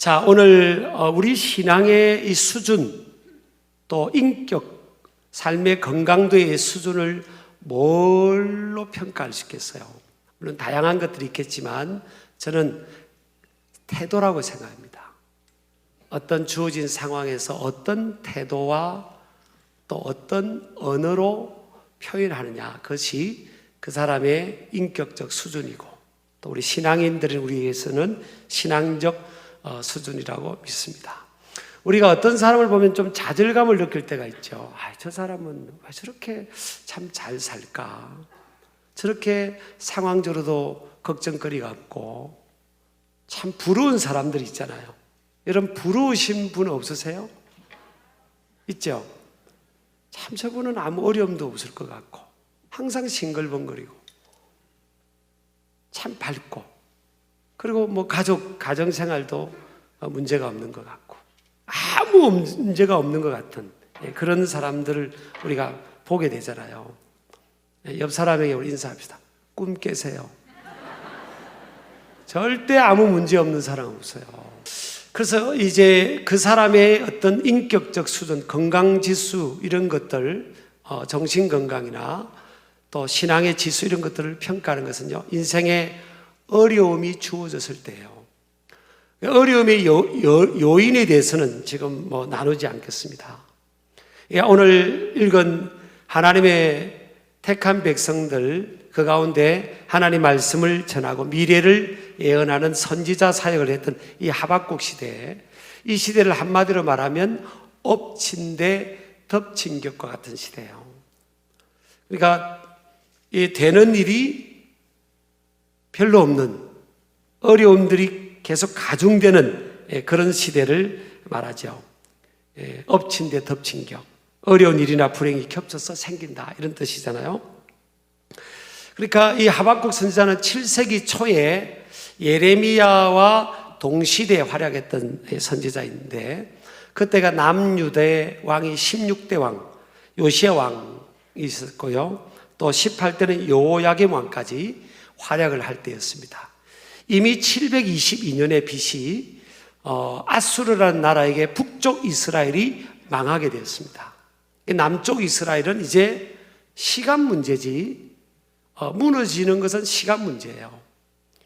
자, 오늘 우리 신앙의 이 수준, 또 인격, 삶의 건강도의 수준을 뭘로 평가할 수 있겠어요? 물론 다양한 것들이 있겠지만 저는 태도라고 생각합니다. 어떤 주어진 상황에서 어떤 태도와 또 어떤 언어로 표현하느냐, 그것이 그 사람의 인격적 수준이고, 또 우리 신앙인들은 우리에게서는 신앙적 수준이라고 믿습니다. 우리가 어떤 사람을 보면 좀 좌절감을 느낄 때가 있죠. 저 사람은 왜 저렇게 참 잘 살까? 저렇게 상황적으로도 걱정거리가 없고 참 부러운 사람들이 있잖아요. 여러분, 부러우신 분 없으세요? 있죠? 참 저분은 아무 어려움도 없을 것 같고 항상 싱글벙거리고 참 밝고, 그리고 뭐 가정생활도 문제가 없는 것 같고 아무 문제가 없는 것 같은 그런 사람들을 우리가 보게 되잖아요. 옆 사람에게 우리 인사합시다. 꿈 깨세요. 절대 아무 문제 없는 사람 없어요. 그래서 이제 그 사람의 어떤 인격적 수준, 건강지수 이런 것들, 정신건강이나 또 신앙의 지수 이런 것들을 평가하는 것은요, 인생에 어려움이 주어졌을 때예요. 어려움의 요인에 대해서는 지금 나누지 않겠습니다. 오늘 읽은 하나님의 택한 백성들, 그 가운데 하나님 말씀을 전하고 미래를 예언하는 선지자 사역을 했던 이 하박국 시대, 이 시대를 한마디로 말하면 엎친 데 덮친 격과 같은 시대예요. 그러니까 이 되는 일이 별로 없는, 어려움들이 계속 가중되는 그런 시대를 말하죠. 엎친 데 덮친 격, 어려운 일이나 불행이 겹쳐서 생긴다, 이런 뜻이잖아요. 그러니까 이 하박국 선지자는 7세기 초에 예레미야와 동시대에 활약했던 선지자인데, 그때가 남유대 왕이 16대 왕 요시야 왕이 있었고요, 또 18대는 여호야김 왕까지 활약을 할 때였습니다. 이미 722년에 BC 아수르라는 나라에게 북쪽 이스라엘이 망하게 되었습니다. 남쪽 이스라엘은 이제 시간 문제지, 무너지는 것은 시간 문제예요.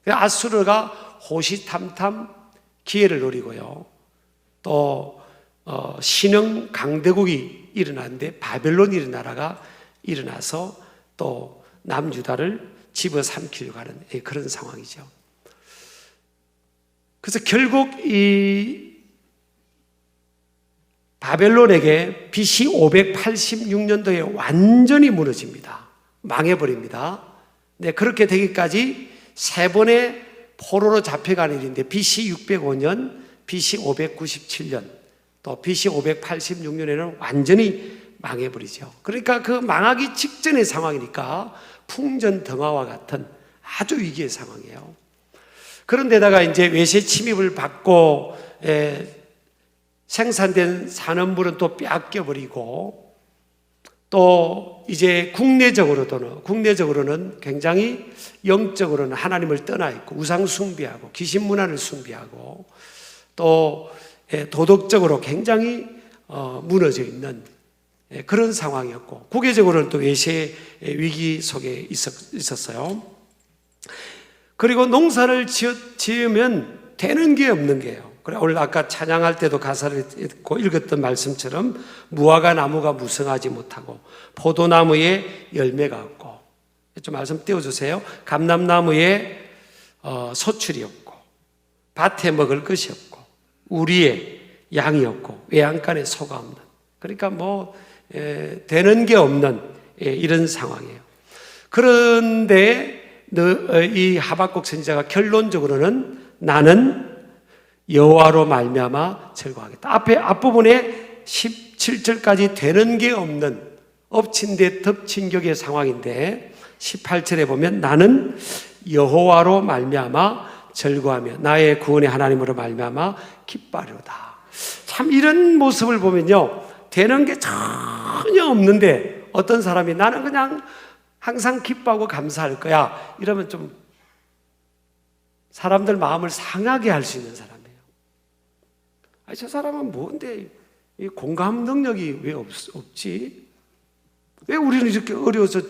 아수르가 호시탐탐 기회를 노리고요, 또 신흥 강대국이 일어났는데 바벨론이라는 나라가 일어나서 또 남유다를 집어삼키려고 하는 그런 상황이죠. 그래서 결국 이 바벨론에게 BC 586년도에 완전히 무너집니다. 망해버립니다. 네, 그렇게 되기까지 세 번의 포로로 잡혀가는 일인데, BC 605년, BC 597년, 또 BC 586년에는 완전히 망해버리죠. 그러니까 그 망하기 직전의 상황이니까 풍전등화와 같은 아주 위기의 상황이에요. 그런데다가 이제 외세 침입을 받고 생산된 산업물은 또 빼앗겨버리고, 또 이제 국내적으로는 굉장히 영적으로는 하나님을 떠나 있고 우상 숭배하고 귀신 문화를 숭배하고, 또 도덕적으로 굉장히 무너져 있는 그런 상황이었고, 국외적으로는 또 외세 위기 속에 있었어요. 그리고 농사를 지으면 되는 게 없는 게요. 그래, 오늘 아까 찬양할 때도 가사를 읽고 읽었던 말씀처럼 무화과 나무가 무성하지 못하고 포도나무에 열매가 없고, 좀 말씀 띄워주세요. 감람나무에 소출이 없고 밭에 먹을 것이 없고 우리에 양이 없고 외양간에 소가 없는, 그러니까 되는 게 없는 이런 상황이에요. 그런데 이 하박국 선지자가 결론적으로는 나는 여호와로 말미암아 즐거워하겠다. 앞부분에 17절까지 되는 게 없는 엎친 데 덮친 격의 상황인데, 18절에 보면 나는 여호와로 말미암아 즐거워하며 나의 구원의 하나님으로 말미암아 기뻐하리로다. 참 이런 모습을 보면요, 되는 게 전혀 없는데 어떤 사람이 나는 그냥 항상 기뻐하고 감사할 거야, 이러면 좀 사람들 마음을 상하게 할 수 있는 사람이에요. 저 사람은 뭔데 이 공감 능력이 왜 없지? 왜 우리는 이렇게 어려워서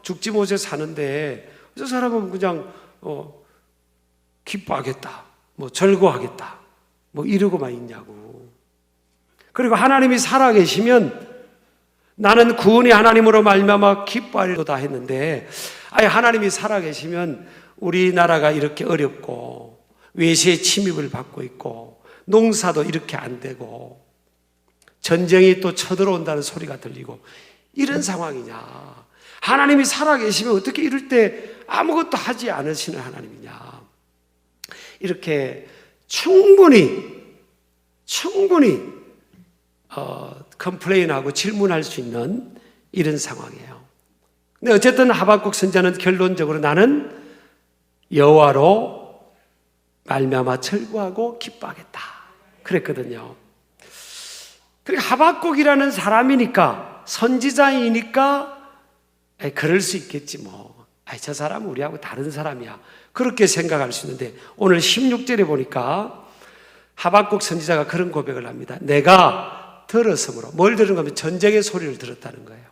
죽지 못해 사는데 저 사람은 그냥 기뻐하겠다, 뭐 즐거워하겠다, 뭐 이러고만 있냐고. 그리고 하나님이 살아계시면 나는 구원의 하나님으로 말미암아 기뻐하리로다 했는데, 아예 하나님이 살아계시면 우리나라가 이렇게 어렵고 외세의 침입을 받고 있고 농사도 이렇게 안 되고 전쟁이 또 쳐들어온다는 소리가 들리고 이런 상황이냐? 하나님이 살아계시면 어떻게 이럴 때 아무것도 하지 않으시는 하나님이냐? 이렇게 충분히 컴플레인하고 질문할 수 있는 이런 상황이에요. 근데 어쨌든 하박국 선지자는 결론적으로 나는 여호와로 말미암아 즐거워하고 기뻐하겠다 그랬거든요. 그리고 하박국이라는 사람이니까, 선지자이니까 그럴 수 있겠지 뭐. 저 사람은 우리하고 다른 사람이야, 그렇게 생각할 수 있는데, 오늘 16절에 보니까 하박국 선지자가 그런 고백을 합니다. 내가 들었으므로, 뭘 들은 거면 전쟁의 소리를 들었다는 거예요.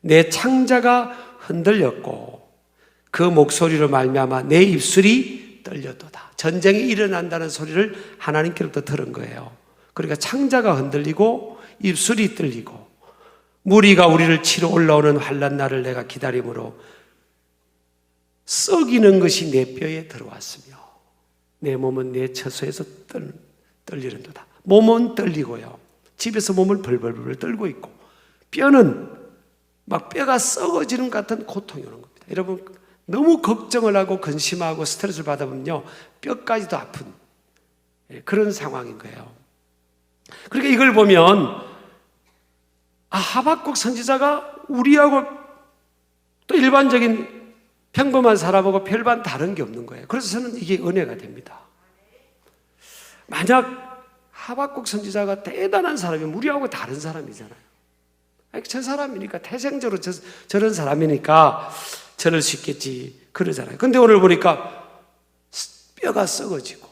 내 창자가 흔들렸고 그 목소리로 말미암아 내 입술이 떨렸도다. 전쟁이 일어난다는 소리를 하나님께로부터 들은 거예요. 그러니까 창자가 흔들리고 입술이 떨리고, 무리가 우리를 치러 올라오는 환난 날을 내가 기다림으로 썩이는 것이 내 뼈에 들어왔으며 내 몸은 내 처소에서 떨리는도다. 몸은 떨리고요, 집에서 몸을 벌벌 떨고 있고, 뼈는 막 뼈가 썩어지는 것 같은 고통이 오는 겁니다. 여러분, 너무 걱정을 하고 근심하고 스트레스를 받아보면요, 뼈까지도 아픈 그런 상황인 거예요. 그러니까 이걸 보면 하박국 선지자가 우리하고 또 일반적인 평범한 사람하고 별반 다른 게 없는 거예요. 그래서 저는 이게 은혜가 됩니다. 만약 하박국 선지자가 대단한 사람이면 우리하고 다른 사람이잖아요. 저 사람이니까, 태생적으로 저런 사람이니까 저럴 수 있겠지 그러잖아요. 근데 오늘 보니까 뼈가 썩어지고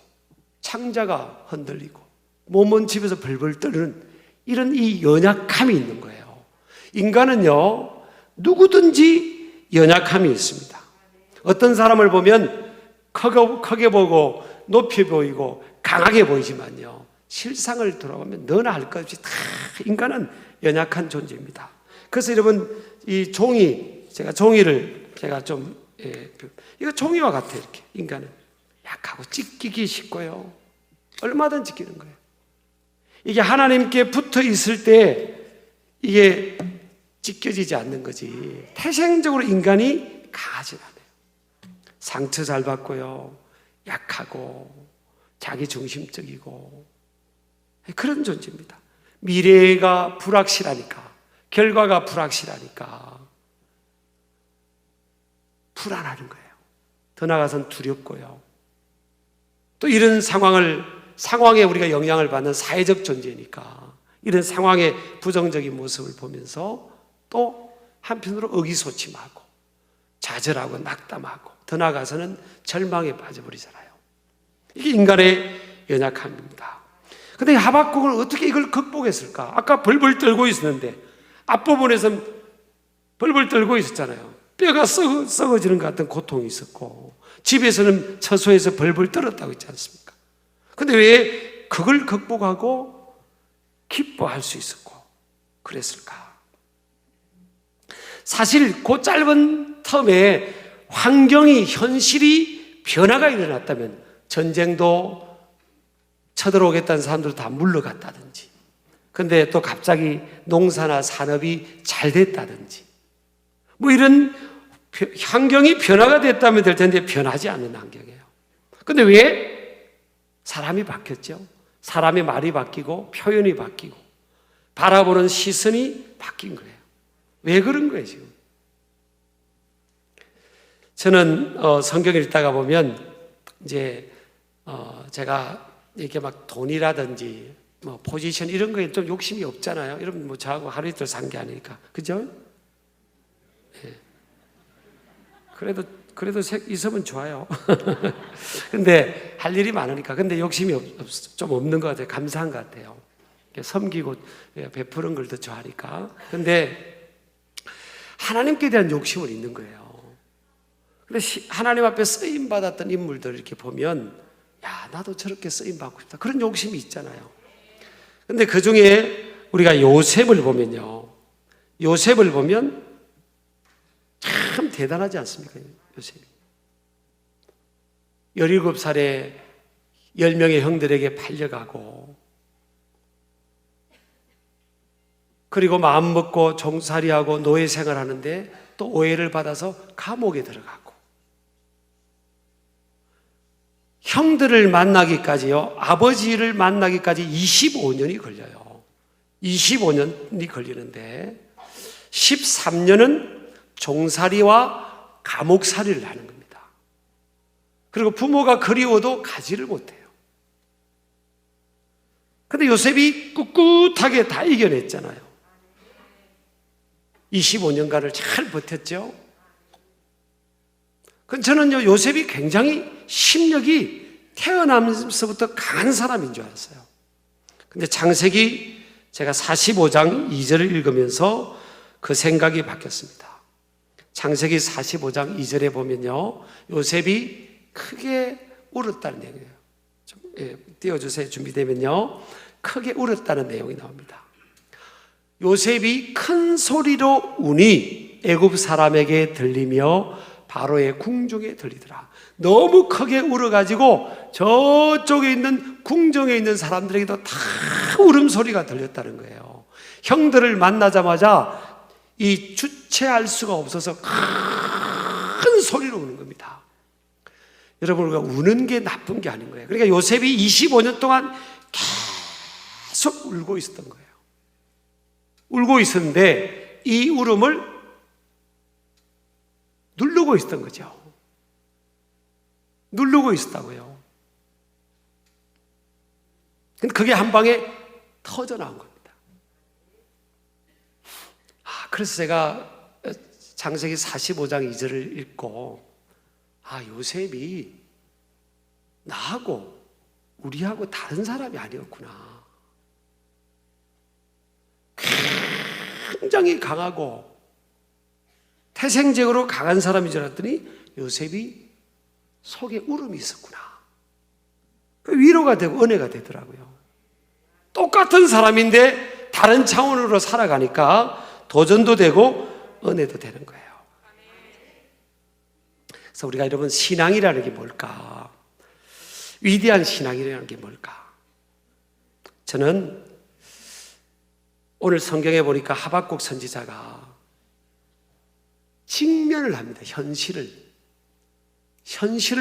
창자가 흔들리고 몸은 집에서 벌벌 떠는 이런 이 연약함이 있는 거예요. 인간은요, 누구든지 연약함이 있습니다. 어떤 사람을 보면 크게 보고 높이 보이고 강하게 보이지만요, 실상을 돌아보면 너나 할 것 없이 다 인간은 연약한 존재입니다. 그래서 여러분, 이 종이, 제가 좀 이거 종이와 같아요. 이렇게 인간은 약하고 찢기기 쉽고요, 얼마든 찢기는 거예요. 이게 하나님께 붙어 있을 때 이게 찢겨지지 않는 거지, 태생적으로 인간이 강하지 않아요. 상처 잘 받고요, 약하고 자기중심적이고 그런 존재입니다. 미래가 불확실하니까, 결과가 불확실하니까 불안하는 거예요. 더 나아가서는 두렵고요. 또 이런 상황에 우리가 영향을 받는 사회적 존재니까 이런 상황의 부정적인 모습을 보면서 또 한편으로 의기소침하고 좌절하고 낙담하고 더 나아가서는 절망에 빠져버리잖아요. 이게 인간의 연약함입니다. 그런데 하박국은 어떻게 이걸 극복했을까? 아까 벌벌 떨고 있었는데, 앞부분에서는 벌벌 떨고 있었잖아요. 뼈가 썩어지는 것 같은 고통이 있었고, 집에서는 처소에서 벌벌 떨었다고 했지 않습니까? 근데 왜 그걸 극복하고 기뻐할 수 있었고 그랬을까? 사실 그 짧은 텀에 환경이, 현실이 변화가 일어났다면, 전쟁도 쳐들어오겠다는 사람들 다 물러갔다든지, 근데 또 갑자기 농사나 산업이 잘 됐다든지, 뭐 이런 환경이 변화가 됐다면 될 텐데 변하지 않는 환경이에요. 근데 왜? 사람이 바뀌었죠. 사람의 말이 바뀌고 표현이 바뀌고 바라보는 시선이 바뀐 거예요. 왜 그런 거예요, 지금? 저는 성경을 읽다가 보면 이제 제가 이렇게 막 돈이라든지 뭐 포지션 이런 거에 좀 욕심이 없잖아요. 여러분 뭐 저하고 하루 이틀 산 게 아니니까, 그죠? 네. 그래도 있으면 좋아요. 근데 할 일이 많으니까. 근데 욕심이 좀 없는 것 같아요. 감사한 것 같아요. 섬기고 베푸는 걸 더 좋아하니까. 근데 하나님께 대한 욕심은 있는 거예요. 근데 하나님 앞에 쓰임 받았던 인물들을 이렇게 보면, 야, 나도 저렇게 쓰임 받고 싶다. 그런 욕심이 있잖아요. 근데 그 중에 우리가 요셉을 보면요, 요셉을 보면 참 대단하지 않습니까? 요셉이 17살에 10명의 형들에게 팔려가고, 그리고 마음 먹고 종살이하고 노예 생활하는데 또 오해를 받아서 감옥에 들어가고, 형들을 만나기까지요, 아버지를 만나기까지 25년이 걸려요. 25년이 걸리는데 13년은 종살이와 감옥살이를 하는 겁니다. 그리고 부모가 그리워도 가지를 못해요. 근데 요셉이 꿋꿋하게 다 이겨냈잖아요. 25년간을 잘 버텼죠. 저는요, 요셉이 굉장히 심력이 태어나면서부터 강한 사람인 줄 알았어요. 근데 창세기 제가 45장 2절을 읽으면서 그 생각이 바뀌었습니다. 창세기 45장 2절에 보면요, 요셉이 크게 울었다는 내용이에요. 좀 띄워주세요. 준비되면요. 크게 울었다는 내용이 나옵니다. 요셉이 큰 소리로 우니 애굽 사람에게 들리며 바로의 궁중에 들리더라. 너무 크게 울어가지고 저쪽에 있는 궁정에 있는 사람들에게도 다 울음소리가 들렸다는 거예요. 형들을 만나자마자 이 주체할 수가 없어서 큰 소리로 우는 겁니다. 여러분, 우리가 우는 게 나쁜 게 아닌 거예요. 그러니까 요셉이 25년 동안 계속 울고 있었던 거예요. 울고 있었는데 이 울음을 누르고 있었던 거죠. 누르고 있었다고요. 근데 그게 한 방에 터져 나온 겁니다. 그래서 제가 창세기 45장 2절을 읽고, 요셉이 나하고 우리하고 다른 사람이 아니었구나. 굉장히 강하고 태생적으로 강한 사람인 줄 알았더니 요셉이 속에 울음이 있었구나. 위로가 되고 은혜가 되더라고요. 똑같은 사람인데 다른 차원으로 살아가니까 도전도 되고 은혜도 되는 거예요. 그래서 우리가 여러분, 신앙이라는 게 뭘까? 위대한 신앙이라는 게 뭘까? 저는 오늘 성경에 보니까 하박국 선지자가 직면을 합니다. 현실을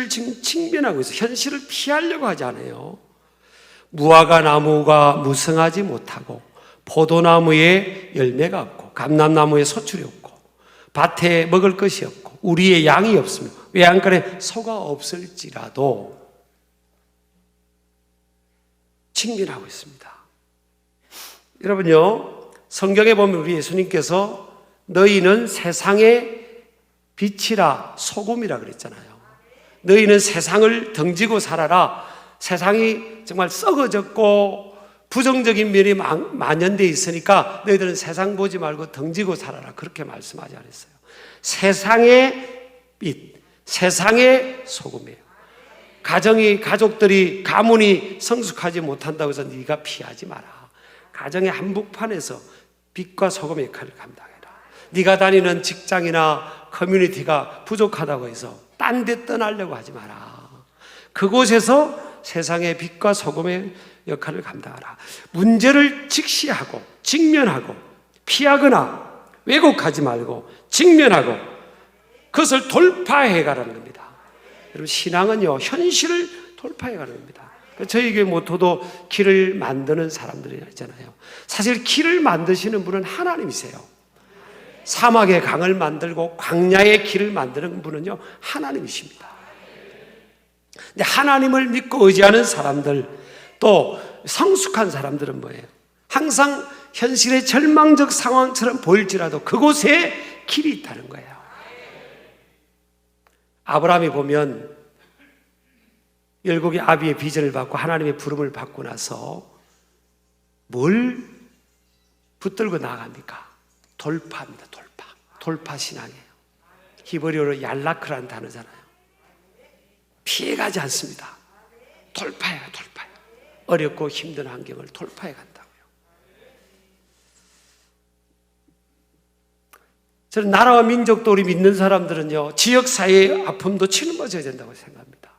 지금 직면하고 있어요. 현실을 피하려고 하지 않아요. 무화과 나무가 무성하지 못하고, 포도나무에 열매가 없고, 감람나무에 소출이 없고, 밭에 먹을 것이 없고, 우리의 양이 없으며 외양간에 소가 없을지라도 직면하고 있습니다. 여러분요, 성경에 보면 우리 예수님께서 너희는 세상의 빛이라 소금이라 그랬잖아요. 너희는 세상을 등지고 살아라. 세상이 정말 썩어졌고 부정적인 면이 만연되어 있으니까 너희들은 세상 보지 말고 등지고 살아라. 그렇게 말씀하지 않았어요. 세상의 빛, 세상의 소금이에요. 가족들이, 가문이 성숙하지 못한다고 해서 네가 피하지 마라. 가정의 한복판에서 빛과 소금의 역할을 감당해라. 네가 다니는 직장이나 커뮤니티가 부족하다고 해서 딴 데 떠나려고 하지 마라. 그곳에서 세상의 빛과 소금의 역할을 감당하라. 문제를 직시하고 직면하고 피하거나 왜곡하지 말고 직면하고 그것을 돌파해 가라는 겁니다. 여러분, 신앙은요, 현실을 돌파해 가는 겁니다. 저희 교회 모토도 길을 만드는 사람들이 있잖아요. 사실 길을 만드시는 분은 하나님이세요. 사막의 강을 만들고 광야의 길을 만드는 분은요, 하나님이십니다. 근데 하나님을 믿고 의지하는 사람들, 또 성숙한 사람들은 뭐예요? 항상 현실의 절망적 상황처럼 보일지라도 그곳에 길이 있다는 거예요. 아브라함이 보면 열국의 아비의 비전을 받고 하나님의 부름을 받고 나서 뭘 붙들고 나갑니까? 돌파입니다. 돌파 신앙이에요. 히브리어로 얄라크라는 단어잖아요. 피해가지 않습니다. 돌파해요. 어렵고 힘든 환경을 돌파해 간다고요. 저는 나라와 민족도 우리 믿는 사람들은요, 지역사회의 아픔도 짊어져야 된다고 생각합니다.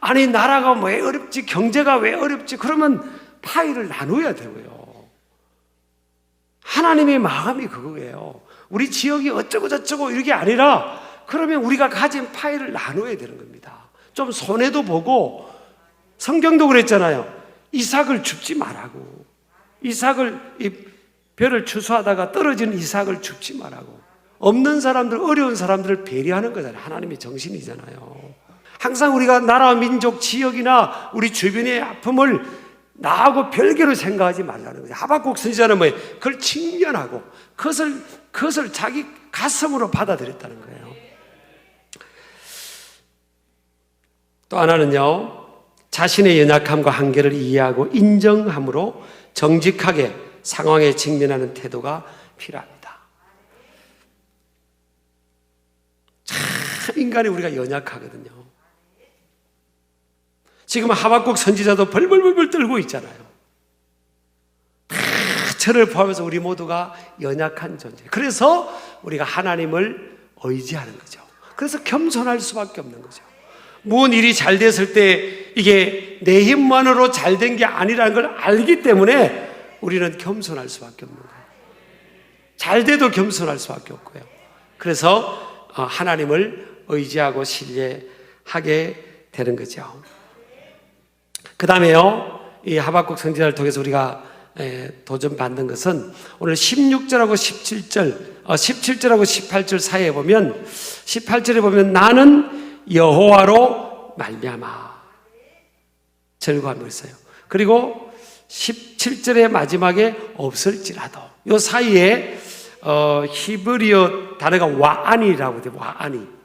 아니, 나라가 왜 어렵지? 경제가 왜 어렵지? 그러면 파일을 나눠야 되고요. 하나님의 마음이 그거예요. 우리 지역이 어쩌고 저쩌고 이게 아니라 그러면 우리가 가진 파일을 나눠야 되는 겁니다. 좀 손해도 보고, 성경도 그랬잖아요. 이삭을 줍지 말라고. 이 벼를 추수하다가 떨어진 이삭을 줍지 말라고. 없는 사람들, 어려운 사람들을 배려하는 거잖아요. 하나님의 정신이잖아요. 항상 우리가 나라와 민족, 지역이나 우리 주변의 아픔을 나하고 별개로 생각하지 말라는 거죠. 하박국 선지자는 뭐예요? 그걸 직면하고 그것을 자기 가슴으로 받아들였다는 거예요. 또 하나는요, 자신의 연약함과 한계를 이해하고 인정함으로 정직하게 상황에 직면하는 태도가 필요합니다. 참 인간이 우리가 연약하거든요. 지금 하박국 선지자도 벌벌벌 떨고 있잖아요. 다 저를 포함해서 우리 모두가 연약한 존재. 그래서 우리가 하나님을 의지하는 거죠. 그래서 겸손할 수밖에 없는 거죠. 무슨 일이 잘 됐을 때 이게 내 힘만으로 잘 된 게 아니라는 걸 알기 때문에 우리는 겸손할 수밖에 없는 거예요. 잘 돼도 겸손할 수밖에 없고요. 그래서 하나님을 의지하고 신뢰하게 되는 거죠. 그 다음에요, 이 하박국 선지자를 통해서 우리가 도전받는 것은 오늘 16절하고 17절하고 18절 사이에 보면, 18절에 보면 나는 여호와로 말미암아 절구하고 있어요. 그리고 17절의 마지막에 없을지라도, 이 사이에 히브리어 단어가 와안이라고 돼요. 와안이.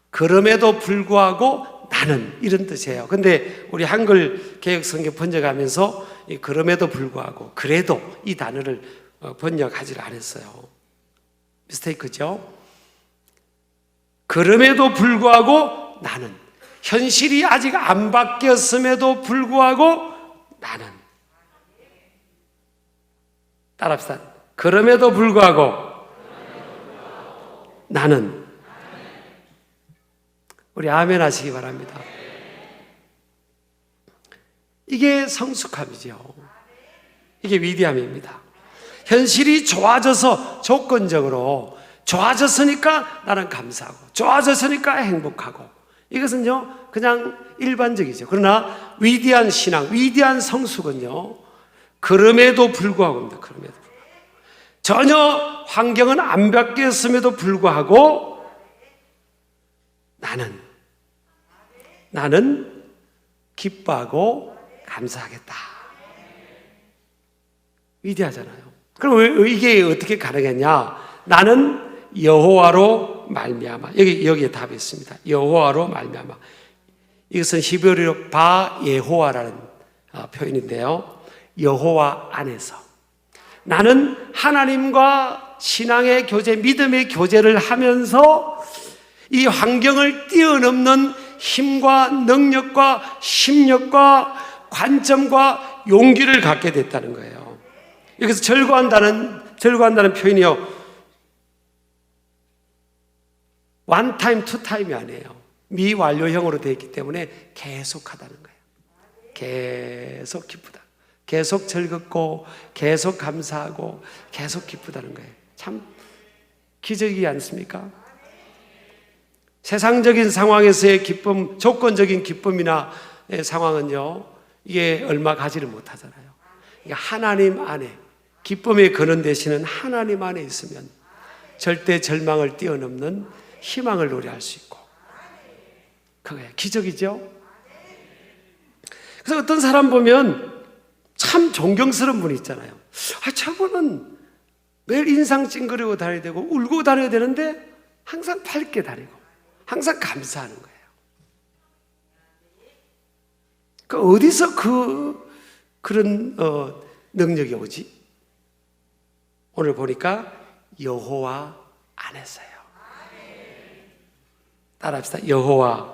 그럼에도 불구하고 나는, 이런 뜻이에요. 근데 우리 한글 개혁성경 번역하면서 그럼에도 불구하고, 그래도 이 단어를 번역하지를 않았어요. 미스테이크죠? 그럼에도 불구하고 나는, 현실이 아직 안 바뀌었음에도 불구하고 나는, 따라합시다. 그럼에도 불구하고 나는. 우리 아멘 하시기 바랍니다. 이게 성숙함이죠. 이게 위대함입니다. 현실이 좋아져서, 조건적으로 좋아졌으니까 나는 감사하고, 좋아졌으니까 행복하고, 이것은요 그냥 일반적이죠. 그러나 위대한 신앙, 위대한 성숙은요, 그럼에도 불구하고입니다. 그럼에도 불구하고. 전혀 환경은 안 바뀌었음에도 불구하고 나는 기뻐하고 감사하겠다. 위대하잖아요. 그럼 이게 어떻게 가능했냐? 나는 여호와로 말미암아. 여기에 답이 있습니다. 여호와로 말미암아. 이것은 히브리어로 바 예호와라는 표현인데요. 여호와 안에서 나는 하나님과 신앙의 교제, 믿음의 교제를 하면서 이 환경을 뛰어넘는 힘과 능력과 심력과 관점과 용기를 갖게 됐다는 거예요. 여기서 절구한다는 표현이요, one time, two time이 아니에요. 미완료형으로 되어 있기 때문에 계속 하다는 거예요. 계속 기쁘다. 계속 즐겁고, 계속 감사하고, 계속 기쁘다는 거예요. 참 기적이지 않습니까? 세상적인 상황에서의 기쁨, 조건적인 기쁨이나 상황은요, 이게 얼마 가지를 못하잖아요. 하나님 안에, 기쁨의 근원 되시는 하나님 안에 있으면 절대 절망을 뛰어넘는 희망을 노래할 수 있고, 그게 기적이죠. 그래서 어떤 사람 보면 참 존경스러운 분이 있잖아요. 저분은 매일 인상 찡그리고 다녀야 되고 울고 다녀야 되는데 항상 밝게 다니고 항상 감사하는 거예요. 그 어디서 그런 능력이 오지? 오늘 보니까 여호와 안에서요. 따라합시다. 여호와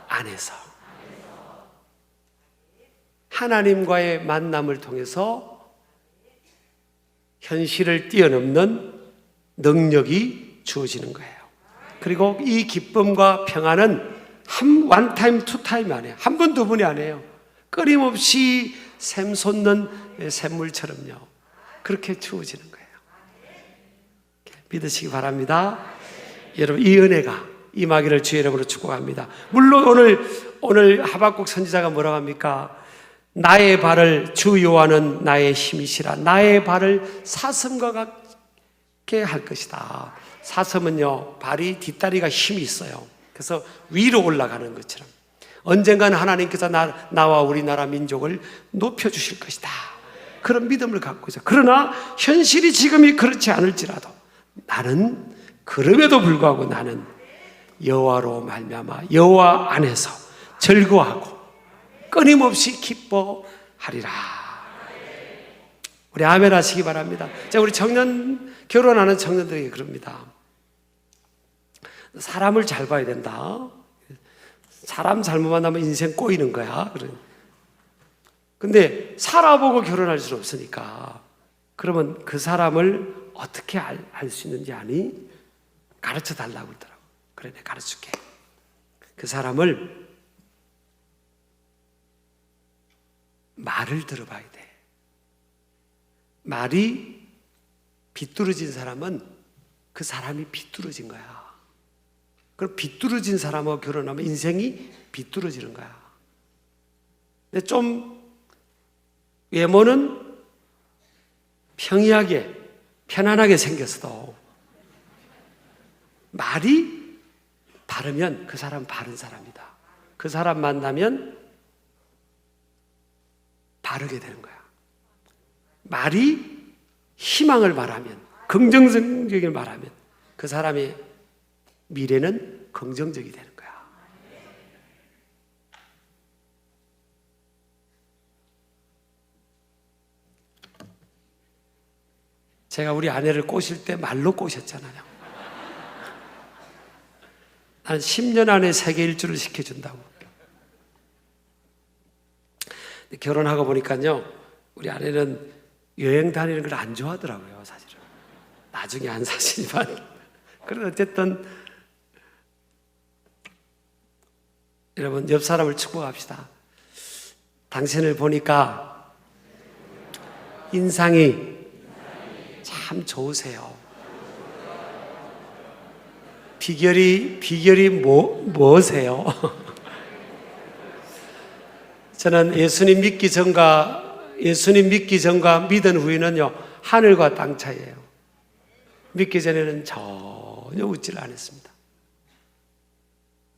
안에서. 하나님과의 만남을 통해서 현실을 뛰어넘는 능력이 주어지는 거예요. 그리고 이 기쁨과 평안은 원타임, 투타임이 아니에요. 한 번, 두 번이 아니에요. 끊임없이 샘 솟는 샘물처럼요. 그렇게 주어지는 거예요. 믿으시기 바랍니다. 여러분, 이 은혜가 임하기를 주의 이름으로 축복합니다. 물론 오늘 하박국 선지자가 뭐라고 합니까? 나의 발을 주 여호와는 나의 힘이시라. 나의 발을 사슴과 같게 할 것이다. 사슴은요, 발이 뒷다리가 힘이 있어요. 그래서 위로 올라가는 것처럼 언젠가는 하나님께서 나와 우리나라 민족을 높여주실 것이다. 그런 믿음을 갖고 있어요. 그러나 현실이 지금이 그렇지 않을지라도 나는, 그럼에도 불구하고 나는 여호와로 말미암아 여호와 안에서 즐거워하고 끊임없이 기뻐하리라. 우리 아멘 하시기 바랍니다. 자, 우리 결혼하는 청년들에게 그럽니다. 사람을 잘 봐야 된다. 사람 잘못 만나면 인생 꼬이는 거야. 근데 살아보고 결혼할 수 없으니까 그러면 그 사람을 어떻게 알 수 있는지 아니? 가르쳐 달라고 그러더라고. 그래, 내가 가르쳐줄게. 그 사람을 말을 들어봐야 돼. 말이 비뚤어진 사람은 그 사람이 비뚤어진 거야. 그럼 비뚤어진 사람하고 결혼하면 인생이 비뚤어지는 거야. 근데 좀 외모는 평이하게 편안하게 생겼어도 말이 바르면 그 사람은 바른 사람이다. 그 사람 만나면 바르게 되는 거야. 말이 희망을 말하면, 긍정적인 말하면 그 사람의 미래는 긍정적이 되는 거야. 제가 우리 아내를 꼬실 때 말로 꼬셨잖아요. 난 10년 안에 세계 일주를 시켜준다고. 결혼하고 보니까요, 우리 아내는 여행 다니는 걸 안 좋아하더라고요, 사실은. 나중에 안 사시지만. 그래도 어쨌든, 여러분, 옆 사람을 축복합시다. 당신을 보니까 인상이 참 좋으세요. 비결이 뭐세요? 저는 예수님 믿기 전과 믿은 후에는요, 하늘과 땅 차이예요. 믿기 전에는 전혀 웃지를 않았습니다.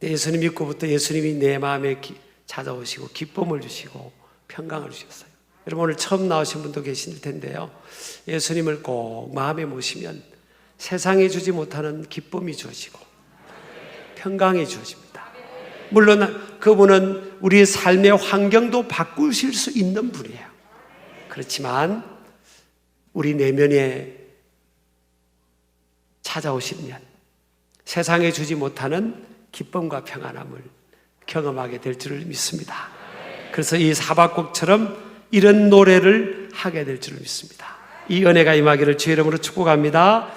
예수님 믿고부터 예수님이 내 마음에 찾아오시고 기쁨을 주시고 평강을 주셨어요. 여러분, 오늘 처음 나오신 분도 계실 텐데요, 예수님을 꼭 마음에 모시면 세상에 주지 못하는 기쁨이 주어지고 평강이 주어집니다. 물론 그분은 우리의 삶의 환경도 바꾸실 수 있는 분이에요. 그렇지만 우리 내면에 찾아오시면 세상에 주지 못하는 기쁨과 평안함을 경험하게 될 줄을 믿습니다. 그래서 이 하박국처럼 이런 노래를 하게 될 줄을 믿습니다. 이 은혜가 임하기를 주의 이름으로 축복합니다.